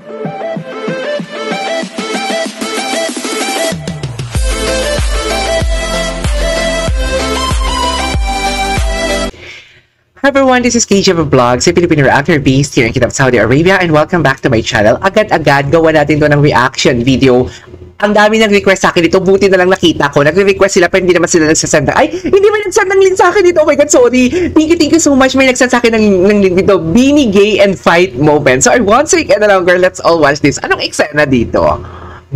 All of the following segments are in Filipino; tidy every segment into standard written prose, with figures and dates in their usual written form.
Hi everyone, this is KJ Vlogs, a Filipino reactor based here in Kingdom of Saudi Arabia, and welcome back to my channel. Agad-agad gawa natin to ng reaction video. Ang dami nag-request sa akin dito, buti na lang nakita ko. Nagre-request sila pero hindi naman sila nagsasend. Ay, hindi may nagsend ng link sa akin dito. Oh my God, sorry. Thank you so much. May nagsend sa akin ng link dito. Beanie Gay and Fight Moment. So I won't take any longer. Let's all watch this. Anong eksena dito?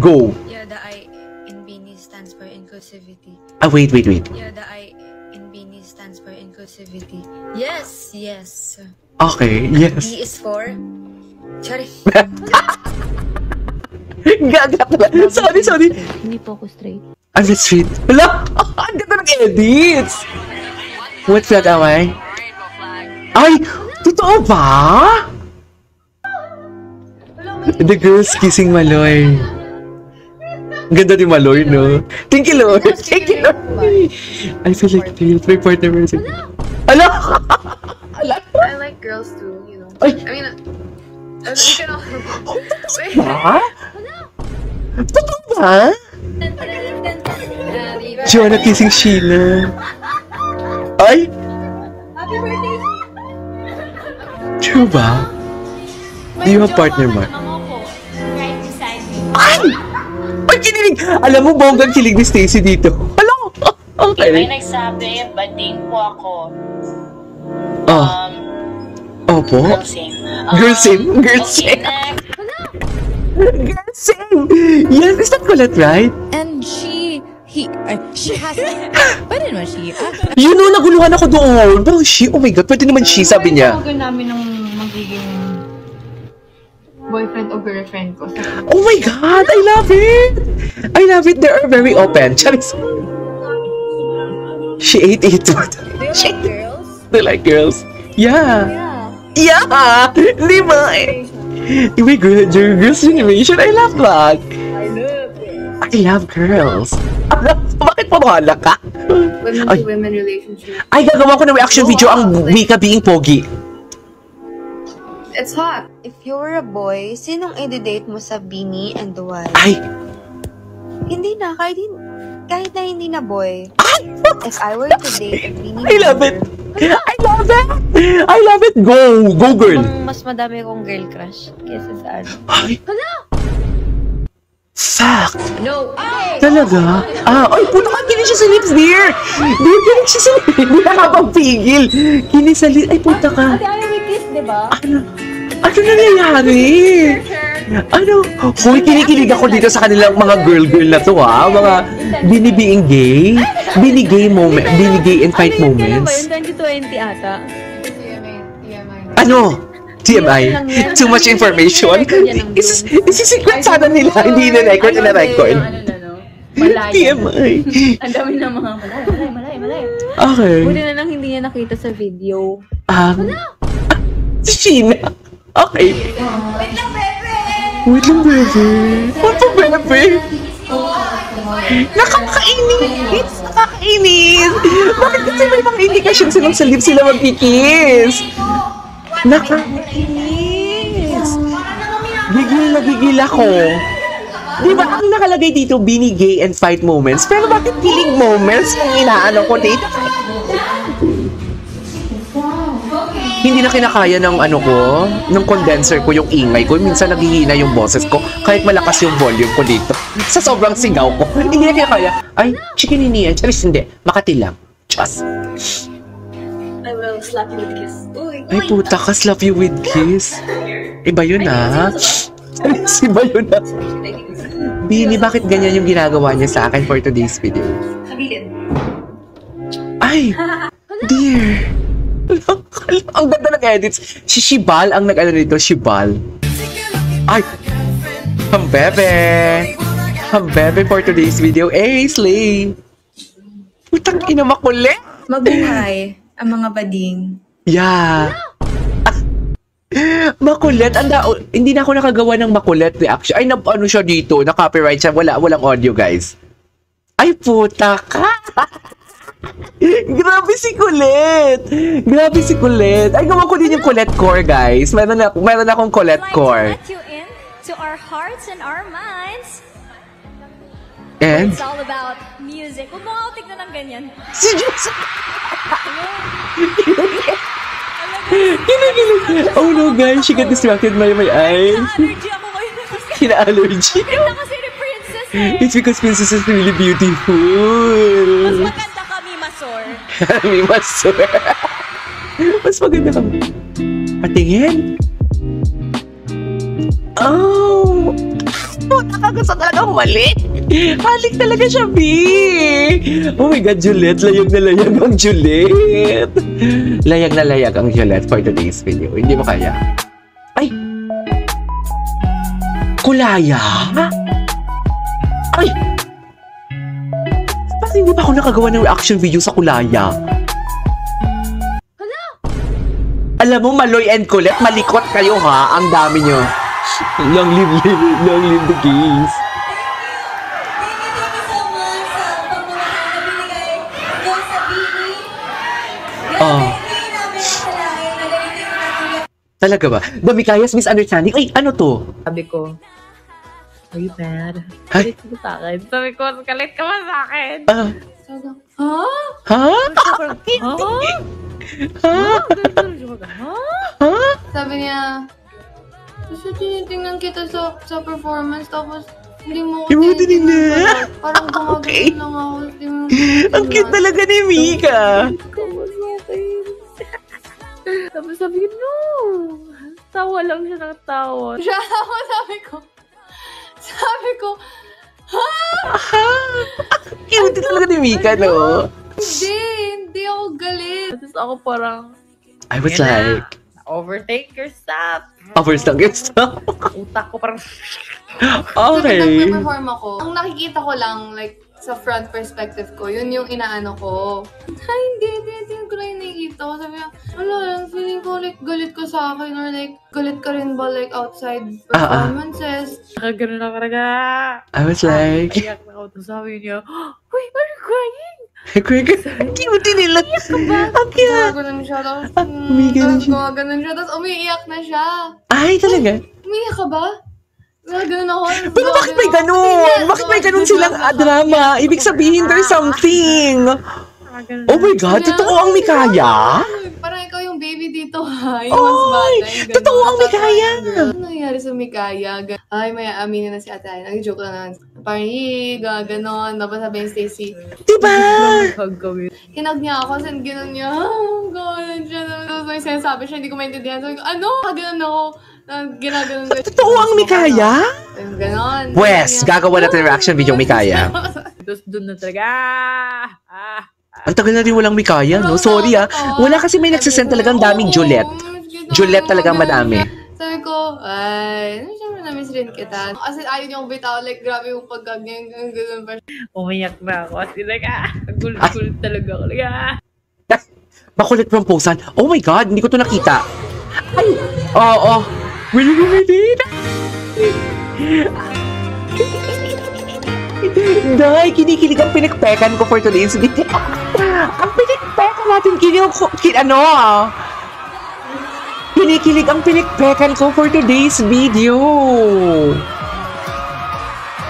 Go. Yeah, the I in Beanie stands for inclusivity. Ah, wait. Yeah, the I in Beanie stands for inclusivity. Yes. Okay, yes. B is for... Sorry. Gaga pala. Sorry. Hindi po ako straight. I'm not straight. Hala! Ang ganda ng edits! What flag am I? Ay! Totoo ba? The girls kissing Maloy. Ang ganda ni Maloy, no? Thank you, Lord. Thank you, Lord. I feel like my partner was like... Hala! I like girls too, you know. Ay! I mean, you can all... Ha? Totoo ba? Jonah kissing Sheena. Ay! Happy birthday! True ba? Do you have partner, Mark? Ay! Ay, kinilig! Alam mo, bonggang kilig ni Stacy dito. Alam mo? Okay. May nagsabi, bading po ako. Opo? Girl same. Girl same? Girl Okay, same? next. Girl same! Yes, is that Colette, right? And she has, pwede naman she. You know, naguluhan ako doon. Pero she, oh my God, pwede naman she, sabi niya. Tawagan namin ng magiging boyfriend o girlfriend ko. Oh my God, I love it! I love it, they are very open. Charis. She ate it. They like girls? They like girls. Yeah. Di ba? May girls generation. I love that. I love girls. Bakit pamahala ka? Women to women relationship. Ay, gagawa ko ng reaction video ang Mika being pogi. It's hot. If you were a boy, sinong i-date mo sa Beanie and why? Ay! Hindi na, kahit na hindi na boy. Ay! If I were to date a Beanie I love it! I love it! I love it! Go! Go, girl! Mas madami kong girl crush kesa sa ano. Ay! Fact! No! Talaga? Ay, puto ka, kinis siya sa lips, dear! Dear, kinis siya sa lips. Hindi na kapag-pigil. Kinis sa lips. Ay, puta ka. Ate, ayaw may kiss, diba? Ano nangyayari? Ano? Hoy, kinikilig ako dito sa kanilang mga girl na to, ha? Mga binibiing gay. Binigay moment. Binigay and fight moments. Ba yun? 2020 ata. Ano? TMI? Too much information? Isi-secret sana nila. Hindi na-record na record. TMI. Ang dami na mga malay. Okay. Buti na lang hindi niya nakita sa video. Si Sheena. Okay. Wait lang, bebe. What the bebe? Nakakainis! Bakit kasi may mga indication silang sa lips sila magkikis? Nakakainis! Gigil ako. Di ba ang nakalagay dito, Beanie Gay and Fight Moments? Pero bakit kilig moments yung inaano ko dito? Hindi na kinakaya ng ng condenser ko yung ingay ko. Minsan naghihina yung boses ko kahit malakas yung volume ko dito. Sa sobrang sigaw ko. Hindi na kinakaya. Ay, chikininian. Charis, hindi. Makati lang. Just. I will slap you with kiss. Ay, puta ka, slap you with kiss. Iba yun, ha? Charis, iba yun, ha? Beanie, bakit ganyan yung ginagawa niya sa akin for today's video? Ay, dear. Ang ganda ng edits. Si Shibal ang nag-ano dito. Shibal. Ay! Hambebe for today's video. Slay! Putang ina, makulit! Mabuhay ang mga bading. Yeah! Makulit. Hindi na ako nakagawa ng makulit reaction. Ay, ano siya dito? Na-copyright siya. Walang audio, guys. Ay, puta ka! Grabe si Colette. Ay, gawa ko din yung Colette core, guys. Meron akong Colette core. to our hearts and our minds. And? It's all about music. Huwag mo ako tignan ng ganyan. Si Diyos! Kinikilig. Oh no, guys, she got distracted by my eyes. Allergy ako ngayon. Kina-allergy. Tignan kasi ni Princess eh. It's because Princess is really Mas beautiful. maganda kami, Masor. May masur. Mas maganda ka. Patingin. Oh! Nakakagusto talagang mali. Halik talaga siya, B. Oh my God, Juliet. Layag na layag ang Juliet. Layag na layag ang Juliet for today's video. Hindi mo kaya. Ay! Kulaya? Ay! Bakit hindi pa ako nakagawa ng reaction video sa kulaya? Alam mo, Maloy and Colette, malikot kayo ha. Ang dami nyo. Long live the gays. Oh. Talaga ba? The Mikayas misunderstanding? Ay, ano to? Sabi ko, are you mad? Ay. Galit ka ba sa akin? Sabi ko, galit ka ba sa akin? Ah. Sabi ko, ha? Ha? Ha? Ha? Sabi niya, kasi tinitingnan kita sa performance, tapos hindi mo Hindi mo tinitingnan tinignan. pala. Parang gumagano Okay. lang ako. Hindi mo Ang cute talaga ni Mika. Ikaw ba sa akin? Tapos sabi ko, no! Tawa lang siya ng tawa. Siya ako, sabi ko, Cute talaga ni Mika, no? hindi ako galit. Tapos ako parang, I was "Yan na. like, overtake your stuff. offers lang yung stuff. Utak ko parang, Okay. Nag-perform ako. Ang nakikita ko lang, like, sa front perspective ko, yun yung inaano ko. Ay, hindi ko lang yung nakikita ko. Sabi niya, wala lang, feeling ko like galit ka sa akin or like, galit ka rin ba like outside performances? nakagano na talaga. I was like, Iyak na ako. Tapos sabi niya, wait, are you crying? quick, cute nila. Ang cute. Gumaganon siya, tapos gumaganon siya, tapos umiiyak na siya. Ay, talaga? Umiiyak ka ba? Gumaganon ako. Pero bakit may ganun? Bakit may ganun silang drama? Ibig sabihin, there's something. Nakagano Oh my God, totoo ang Mikaya? Parang ikaw yung baby dito ha. Yung mas bata. Ay, yung ganun. totoo ang Mikaya. Ano nangyari sa Mikaya? Ay, may aminin na si Ate Ay. Nag-joke lang naman. Parang, gaganon. Tapos sabi ni Stacey, Diba? gagawin. hinag niya ako. Then ginon niya. Gano'n siya. Tapos may sinasabi siya. Hindi ko maintindihan. Sabi ko, ano? Gano'n ako. Ginaganon ko. Totoo ang Mikaya? Ganon. Wes, gagawa natin reaction video Mikaya. Tapos doon na talaga, Ang tagal na rin walang Mikaya, no? Sorry ah. Wala kasi may nagsisend talagang daming Juliet. Juliet talagang madami. Sabi ko, ay, siyempre na-miss rin kita. Kasi ayaw niya akong bitaw, like, grabe yung pagkaganyan, ganun pa. umiyak na ako. Kasi gulit talaga ako. Makulit promposan. Oh my God, hindi ko to nakita. Ay! Oo. Wait. Day, kinikilig ang pinikpekan ko for today's video. Ang pinikpekan natin, kinikilig ang pinikpekan ko for today's video.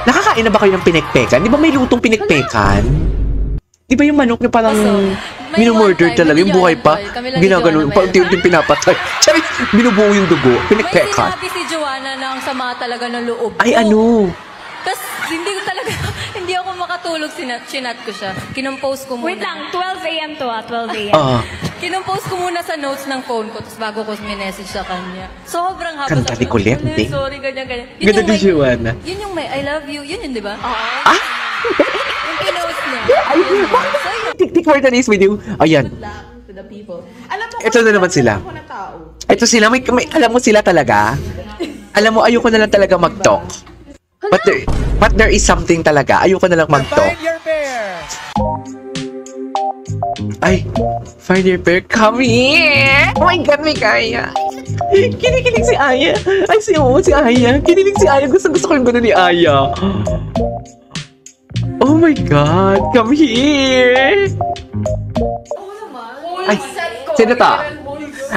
Nakakain na ba kayo ng pinikpekan? Di ba may lutong pinikpekan? Di ba yung manok na parang minumurder talaga, yung buhay pa, ginaganon, paunti-unti pinapatay. Charis, binubuo yung dugo, May pinikpekan. sinabi si Joanna na ang sama talaga ng loob ko. Ay, ano? Tapos, hindi ko talaga, hindi ako makatulog, chinat ko siya. Kinompose ko muna. Wait lang, 12 a.m. to 12 a.m. Kinompose ko muna sa notes ng phone ko, tapos bago ko minessage sa kanya. Sobrang haba. Kanta ni Colette, eh. Sorry, ganyan. Ganda ni Joanna. Yun yung may I love you. Yun, di ba? Ah? Yung pinost niya. Ay, tik-tik for today's video. Ayan, Good luck to the people. ito na naman sila. Ito sila, may, alam mo sila talaga. Alam mo, ayoko na lang talaga mag-talk. But there is something talaga. Ayoko na lang mag-talk. Ay, find your pair. Come here! Oh my God, may kaya. Kinikilig si Aya. Ay, si Aya. Kinilig si Aya. Gusto ko yung gano'n ni Aya. Oh my God, come here! Ay, sino ta?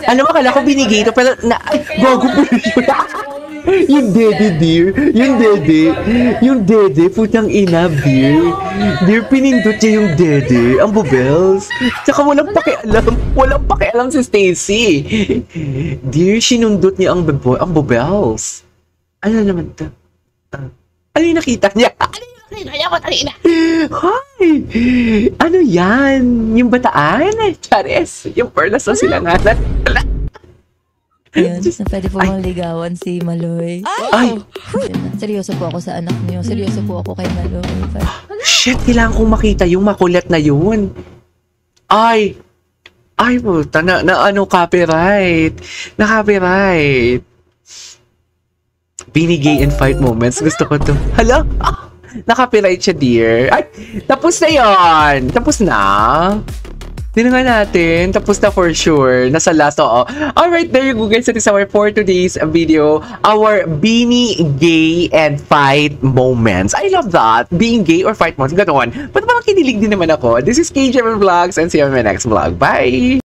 Alam mo, akala ko binigay ito, pero ay, gago po yun. Yung dede, dear. Yung dede, putang ina, dear. Dear, pinindot niya yung dede. Ang bubels. Tsaka walang pakialam si Stacy. Dear, sinundot niya ang bubels. Ano naman to? Ano yung nakita niya? Hi! Ano yan? Yung bataan? Charis, yung perlas na silanganan. Ayun, na pwede po bang ligawan si Maloy. Ay! Seryoso po ako sa anak niyo. Seryoso po ako kay Maloy. Shit, kailangan kong makita yung makulat na yun. Ay, puta, copyright. Na-copyright. Binigay in fight moments. Gusto ko to. Hala? Na-copyright siya, dear. Ay, tapos na yon. Tapos na. Tingnan natin. Tapos na for sure. Nasa last, oo. Alright, there you go guys. That is our for today's video. Our Beanie Gay and Fight Moments. I love that. Being gay or fight moments. Ganoon. Ba't parang kinilig din naman ako? This is KJ Vlogs and see you on my next vlog. Bye!